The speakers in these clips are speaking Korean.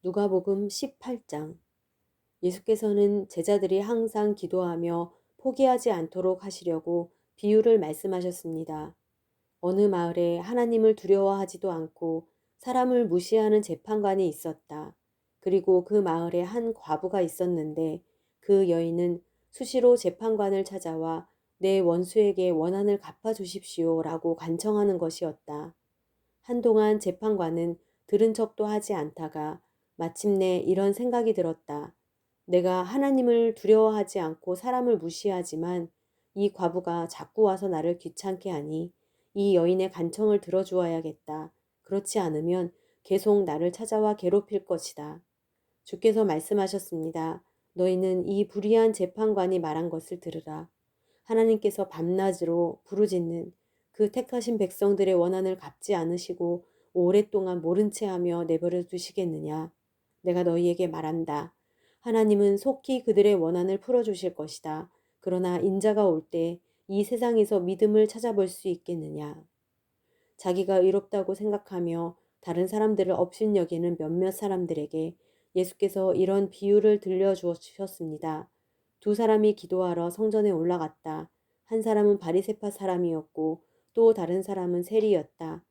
누가복음 18장. 예수께서는 제자들이 항상 기도하며 포기하지 않도록 하시려고 비유를 말씀하셨습니다. 어느 마을에 하나님을 두려워하지도 않고 사람을 무시하는 재판관이 있었다. 그리고 그 마을에 한 과부가 있었는데 그 여인은 수시로 재판관을 찾아와 내 원수에게 원한을 갚아주십시오 라고 간청하는 것이었다. 한동안 재판관은 들은 척도 하지 않다가 마침내 이런 생각이 들었다. 내가 하나님을 두려워하지 않고 사람을 무시하지만 이 과부가 자꾸 와서 나를 귀찮게 하니 이 여인의 간청을 들어주어야겠다. 그렇지 않으면 계속 나를 찾아와 괴롭힐 것이다. 주께서 말씀하셨습니다. 너희는 이 불의한 재판관이 말한 것을 들으라. 하나님께서 밤낮으로 부르짖는 그 택하신 백성들의 원한을 갚지 않으시고 오랫동안 모른 채 하며 내버려 두시겠느냐. 내가 너희에게 말한다. 하나님은 속히 그들의 원한을 풀어주실 것이다. 그러나 인자가 올 때 이 세상에서 믿음을 찾아볼 수 있겠느냐. 자기가 의롭다고 생각하며 다른 사람들을 업신여기는 몇몇 사람들에게 예수께서 이런 비유를 들려주셨습니다. 두 사람이 기도하러 성전에 올라갔다. 한 사람은 바리새파 사람이었고 또 다른 사람은 세리였다.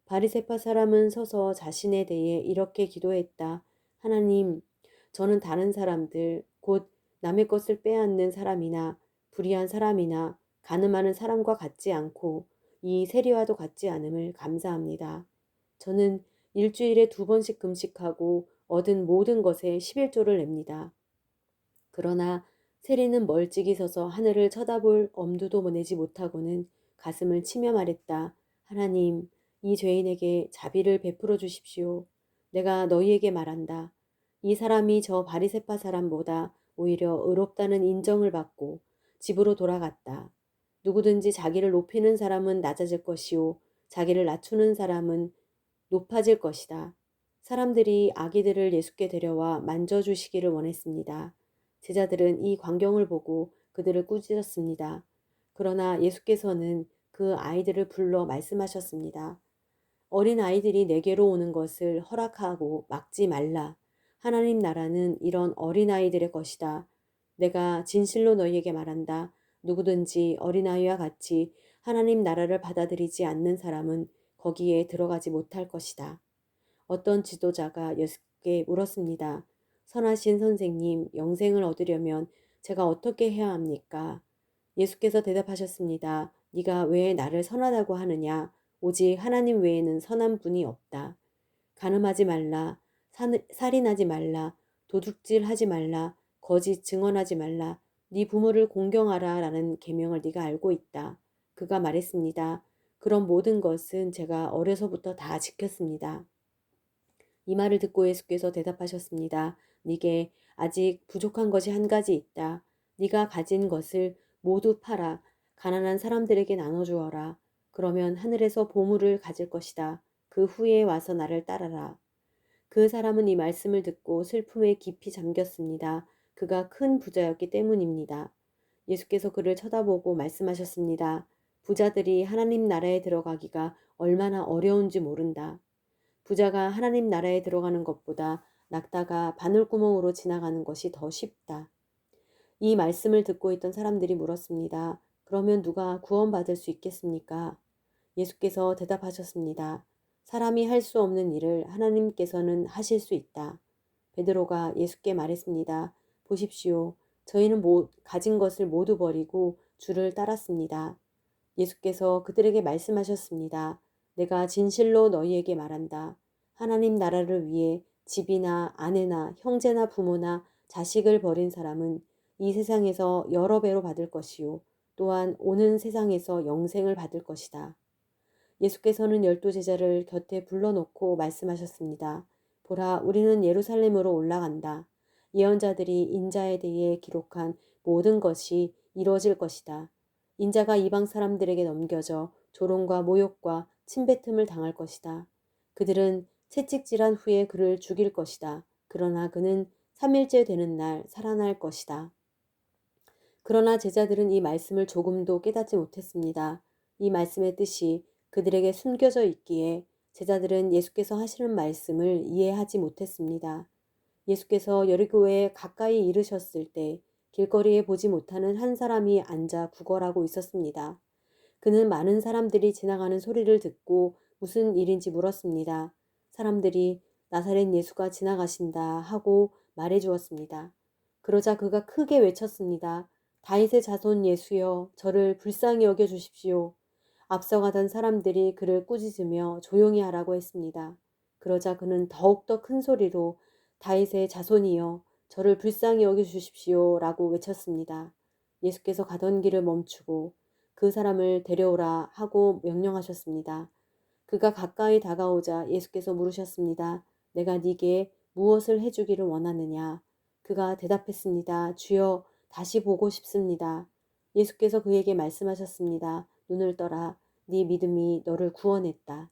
바리새파 사람은 서서 자신에 대해 이렇게 기도했다. 하나님, 저는 다른 사람들, 곧 남의 것을 빼앗는 사람이나 불의한 사람이나 가늠하는 사람과 같지 않고 이 세리와도 같지 않음을 감사합니다. 저는 일주일에 2번씩 금식하고 얻은 모든 것에 11조를 냅니다. 그러나 세리는 멀찍이 서서 하늘을 쳐다볼 엄두도 내지 못하고는 가슴을 치며 말했다. 하나님, 이 죄인에게 자비를 베풀어 주십시오. 내가 너희에게 말한다. 이 사람이 저 바리새파 사람보다 오히려 의롭다는 인정을 받고 집으로 돌아갔다. 누구든지 자기를 높이는 사람은 낮아질 것이요 자기를 낮추는 사람은 높아질 것이다. 사람들이 아기들을 예수께 데려와 만져주시기를 원했습니다. 제자들은 이 광경을 보고 그들을 꾸짖었습니다. 그러나 예수께서는 그 아이들을 불러 말씀하셨습니다. 어린 아이들이 내게로 오는 것을 허락하고 막지 말라. 하나님 나라는 이런 어린 아이들의 것이다. 내가 진실로 너희에게 말한다. 누구든지 어린아이와 같이 하나님 나라를 받아들이지 않는 사람은 거기에 들어가지 못할 것이다. 어떤 지도자가 예수께 물었습니다. 선하신 선생님, 영생을 얻으려면 제가 어떻게 해야 합니까? 예수께서 대답하셨습니다. 네가 왜 나를 선하다고 하느냐? 오직 하나님 외에는 선한 분이 없다. 간음하지 말라, 살인하지 말라, 도둑질하지 말라, 거짓 증언하지 말라, 네 부모를 공경하라 라는 계명을 네가 알고 있다. 그가 말했습니다. 그런 모든 것은 제가 어려서부터 다 지켰습니다. 이 말을 듣고 예수께서 대답하셨습니다. 네게 아직 부족한 것이 한 가지 있다. 네가 가진 것을 모두 팔아 가난한 사람들에게 나눠주어라. 그러면 하늘에서 보물을 가질 것이다. 그 후에 와서 나를 따르라. 그 사람은 이 말씀을 듣고 슬픔에 깊이 잠겼습니다. 그가 큰 부자였기 때문입니다. 예수께서 그를 쳐다보고 말씀하셨습니다. 부자들이 하나님 나라에 들어가기가 얼마나 어려운지 모른다. 부자가 하나님 나라에 들어가는 것보다 낙타가 바늘구멍으로 지나가는 것이 더 쉽다. 이 말씀을 듣고 있던 사람들이 물었습니다. 그러면 누가 구원받을 수 있겠습니까? 예수께서 대답하셨습니다. 사람이 할 수 없는 일을 하나님께서는 하실 수 있다. 베드로가 예수께 말했습니다. 보십시오. 저희는 가진 것을 모두 버리고 주를 따랐습니다. 예수께서 그들에게 말씀하셨습니다. 내가 진실로 너희에게 말한다. 하나님 나라를 위해 집이나 아내나 형제나 부모나 자식을 버린 사람은 이 세상에서 여러 배로 받을 것이요. 또한 오는 세상에서 영생을 받을 것이다. 예수께서는 12제자를 곁에 불러놓고 말씀하셨습니다. 보라, 우리는 예루살렘으로 올라간다. 예언자들이 인자에 대해 기록한 모든 것이 이루어질 것이다. 인자가 이방 사람들에게 넘겨져 조롱과 모욕과 침뱉음을 당할 것이다. 그들은 채찍질한 후에 그를 죽일 것이다. 그러나 그는 3일째 되는 날 살아날 것이다. 그러나 제자들은 이 말씀을 조금도 깨닫지 못했습니다. 이 말씀의 뜻이 그들에게 숨겨져 있기에 제자들은 예수께서 하시는 말씀을 이해하지 못했습니다. 예수께서 여리고에 가까이 이르셨을 때 길거리에 보지 못하는 한 사람이 앉아 구걸하고 있었습니다. 그는 많은 사람들이 지나가는 소리를 듣고 무슨 일인지 물었습니다. 사람들이 나사렛 예수가 지나가신다 하고 말해 주었습니다. 그러자 그가 크게 외쳤습니다. 다윗의 자손 예수여, 저를 불쌍히 여겨 주십시오. 앞서가던 사람들이 그를 꾸짖으며 조용히 하라고 했습니다. 그러자 그는 더욱더 큰 소리로 다윗의 자손이여, 저를 불쌍히 여겨 주십시오 라고 외쳤습니다. 예수께서 가던 길을 멈추고 그 사람을 데려오라 하고 명령하셨습니다. 그가 가까이 다가오자 예수께서 물으셨습니다. 내가 네게 무엇을 해주기를 원하느냐? 그가 대답했습니다. 주여, 다시 보고 싶습니다. 예수께서 그에게 말씀하셨습니다. 눈을 떠라. 네 믿음이 너를 구원했다.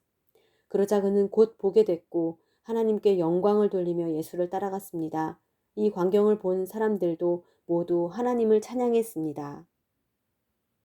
그러자 그는 곧 보게 됐고 하나님께 영광을 돌리며 예수를 따라갔습니다. 이 광경을 본 사람들도 모두 하나님을 찬양했습니다.